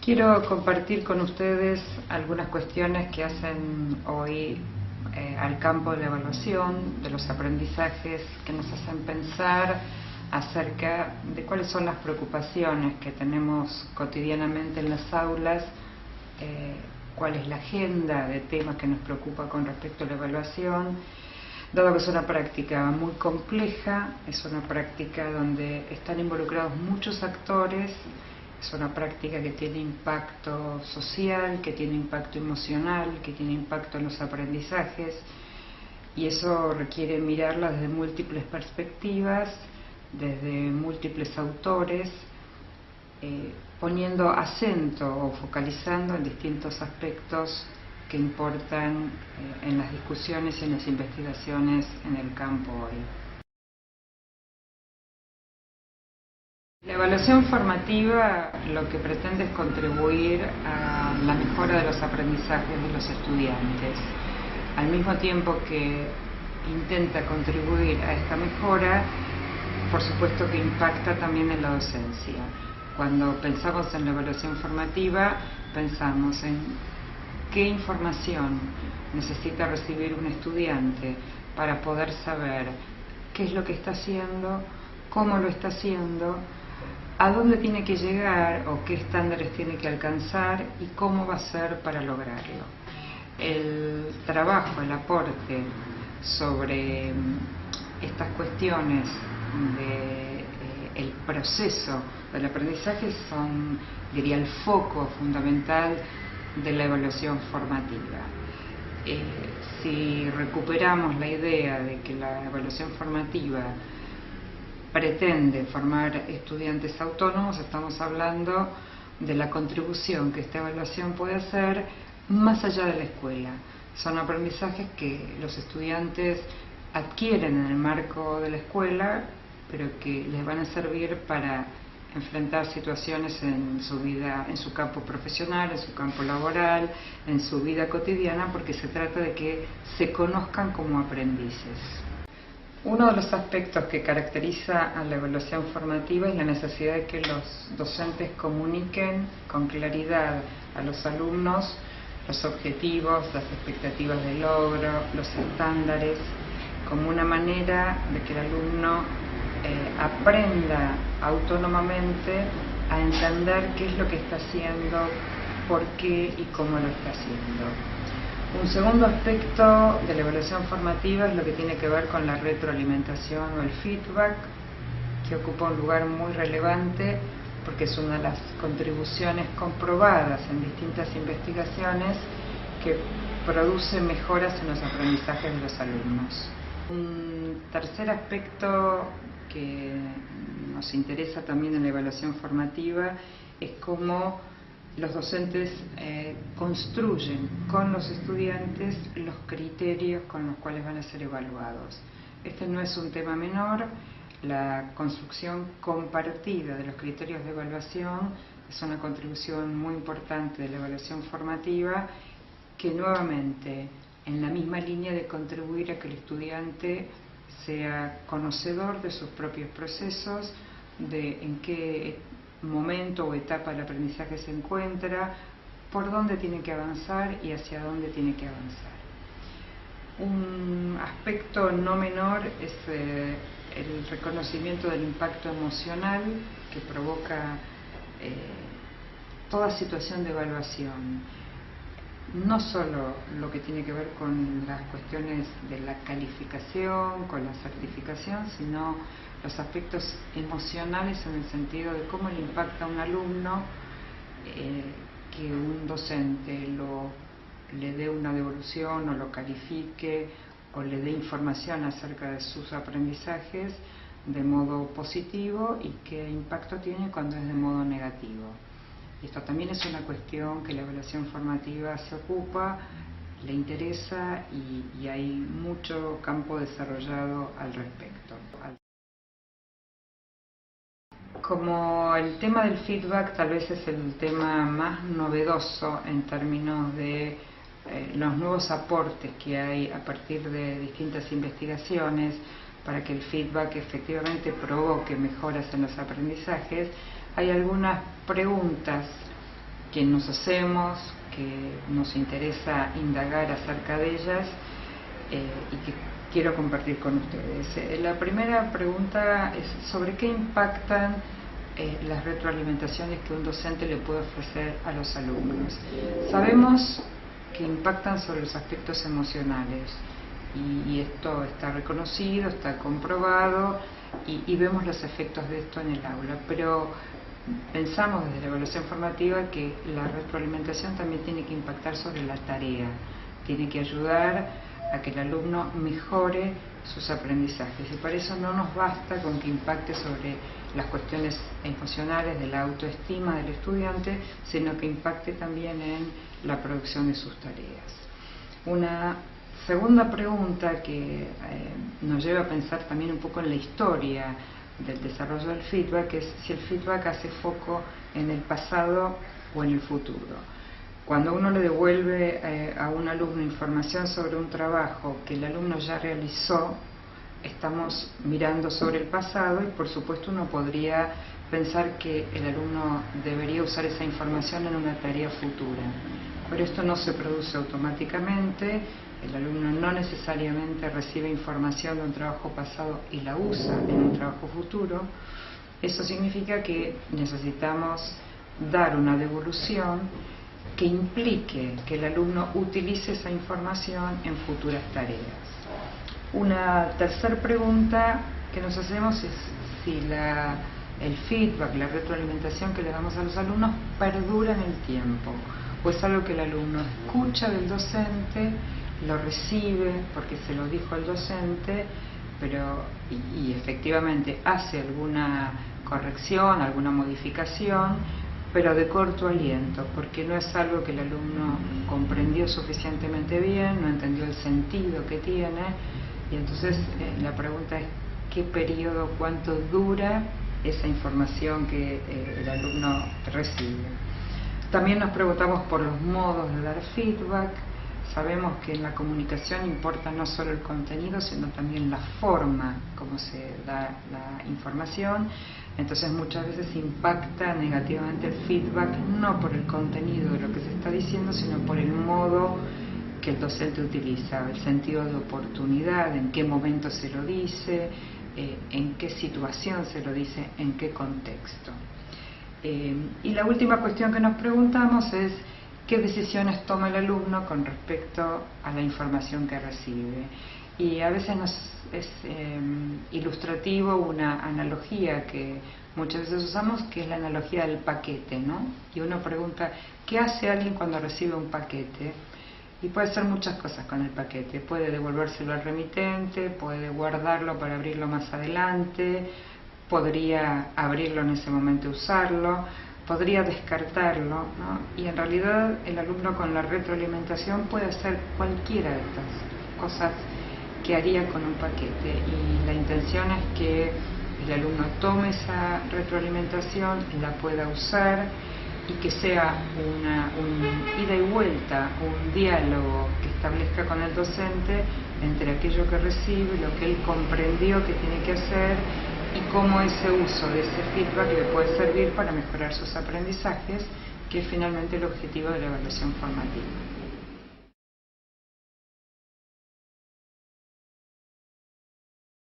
Quiero compartir con ustedes algunas cuestiones que hacen hoy al campo de la evaluación, de los aprendizajes, que nos hacen pensar acerca de cuáles son las preocupaciones que tenemos cotidianamente en las aulas, cuál es la agenda de temas que nos preocupa con respecto a la evaluación, dado que es una práctica muy compleja, es una práctica donde están involucrados muchos actores. Es una práctica que tiene impacto social, que tiene impacto emocional, que tiene impacto en los aprendizajes, y eso requiere mirarla desde múltiples perspectivas, desde múltiples autores, poniendo acento o focalizando en distintos aspectos que importan en las discusiones y en las investigaciones en el campo hoy. La evaluación formativa lo que pretende es contribuir a la mejora de los aprendizajes de los estudiantes. Al mismo tiempo que intenta contribuir a esta mejora, por supuesto que impacta también en la docencia. Cuando pensamos en la evaluación formativa, pensamos en qué información necesita recibir un estudiante para poder saber qué es lo que está haciendo, cómo lo está haciendo, a dónde tiene que llegar o qué estándares tiene que alcanzar y cómo va a ser para lograrlo. El trabajo, el aporte sobre estas cuestiones del proceso del aprendizaje son, diría, el foco fundamental de la evaluación formativa. Si recuperamos la idea de que la evaluación formativa pretende formar estudiantes autónomos, estamos hablando de la contribución que esta evaluación puede hacer más allá de la escuela. Son aprendizajes que los estudiantes adquieren en el marco de la escuela, pero que les van a servir para enfrentar situaciones en su vida, en su campo profesional, en su campo laboral, en su vida cotidiana, porque se trata de que se conozcan como aprendices. Uno de los aspectos que caracteriza a la evaluación formativa es la necesidad de que los docentes comuniquen con claridad a los alumnos los objetivos, las expectativas de logro, los estándares, como una manera de que el alumno aprenda autónomamente a entender qué es lo que está haciendo, por qué y cómo lo está haciendo. Un segundo aspecto de la evaluación formativa es lo que tiene que ver con la retroalimentación o el feedback, que ocupa un lugar muy relevante porque es una de las contribuciones comprobadas en distintas investigaciones que produce mejoras en los aprendizajes de los alumnos. Un tercer aspecto que nos interesa también en la evaluación formativa es cómo los docentes construyen con los estudiantes los criterios con los cuales van a ser evaluados. Este no es un tema menor. La construcción compartida de los criterios de evaluación es una contribución muy importante de la evaluación formativa, que nuevamente, en la misma línea de contribuir a que el estudiante sea conocedor de sus propios procesos, de en qué momento o etapa del aprendizaje se encuentra, por dónde tiene que avanzar y hacia dónde tiene que avanzar. Un aspecto no menor es el reconocimiento del impacto emocional que provoca toda situación de evaluación. No solo lo que tiene que ver con las cuestiones de la calificación, con la certificación, sino los aspectos emocionales en el sentido de cómo le impacta a un alumno que un docente le dé una devolución o lo califique o le dé información acerca de sus aprendizajes de modo positivo, y qué impacto tiene cuando es de modo negativo. Esto también es una cuestión que la evaluación formativa se ocupa, le interesa y hay mucho campo desarrollado al respecto. Como el tema del feedback tal vez es el tema más novedoso en términos de los nuevos aportes que hay a partir de distintas investigaciones para que el feedback efectivamente provoque mejoras en los aprendizajes, hay algunas preguntas que nos hacemos, que nos interesa indagar acerca de ellas y que quiero compartir con ustedes. La primera pregunta es sobre qué impactan las retroalimentaciones que un docente le puede ofrecer a los alumnos. Sabemos que impactan sobre los aspectos emocionales y esto está reconocido, está comprobado y vemos los efectos de esto en el aula, pero pensamos desde la evaluación formativa que la retroalimentación también tiene que impactar sobre la tarea, tiene que ayudar a que el alumno mejore sus aprendizajes, y para eso no nos basta con que impacte sobre las cuestiones emocionales de la autoestima del estudiante, sino que impacte también en la producción de sus tareas. Una segunda pregunta que nos lleva a pensar también un poco en la historia del desarrollo del feedback es si el feedback hace foco en el pasado o en el futuro. Cuando uno le devuelve a un alumno información sobre un trabajo que el alumno ya realizó, estamos mirando sobre el pasado y por supuesto uno podría pensar que el alumno debería usar esa información en una tarea futura. Pero esto no se produce automáticamente, el alumno no necesariamente recibe información de un trabajo pasado y la usa en un trabajo futuro. Eso significa que necesitamos dar una devolución que implique que el alumno utilice esa información en futuras tareas. Una tercera pregunta que nos hacemos es si el feedback, la retroalimentación que le damos a los alumnos perdura en el tiempo, o es algo que el alumno escucha del docente, lo recibe porque se lo dijo el docente, pero y efectivamente hace alguna corrección, alguna modificación, pero de corto aliento, porque no es algo que el alumno comprendió suficientemente bien, no entendió el sentido que tiene, y entonces la pregunta es qué periodo, cuánto dura esa información que el alumno recibe. También nos preguntamos por los modos de dar feedback. Sabemos que en la comunicación importa no solo el contenido, sino también la forma como se da la información. Entonces muchas veces impacta negativamente el feedback, no por el contenido de lo que se está diciendo, sino por el modo que el docente utiliza, el sentido de oportunidad, en qué momento se lo dice, en qué situación se lo dice, en qué contexto. Y la última cuestión que nos preguntamos es qué decisiones toma el alumno con respecto a la información que recibe. Y a veces nos es ilustrativo una analogía que muchas veces usamos, que es la analogía del paquete, ¿no? Y uno pregunta, ¿qué hace alguien cuando recibe un paquete? Y puede hacer muchas cosas con el paquete. Puede devolvérselo al remitente, puede guardarlo para abrirlo más adelante, podría abrirlo en ese momento y usarlo, podría descartarlo, ¿no? Y en realidad el alumno con la retroalimentación puede hacer cualquiera de estas cosas que haría con un paquete, y la intención es que el alumno tome esa retroalimentación, la pueda usar y que sea un ida y vuelta, un diálogo que establezca con el docente entre aquello que recibe, lo que él comprendió que tiene que hacer y cómo ese uso de ese feedback le puede servir para mejorar sus aprendizajes, que es finalmente el objetivo de la evaluación formativa.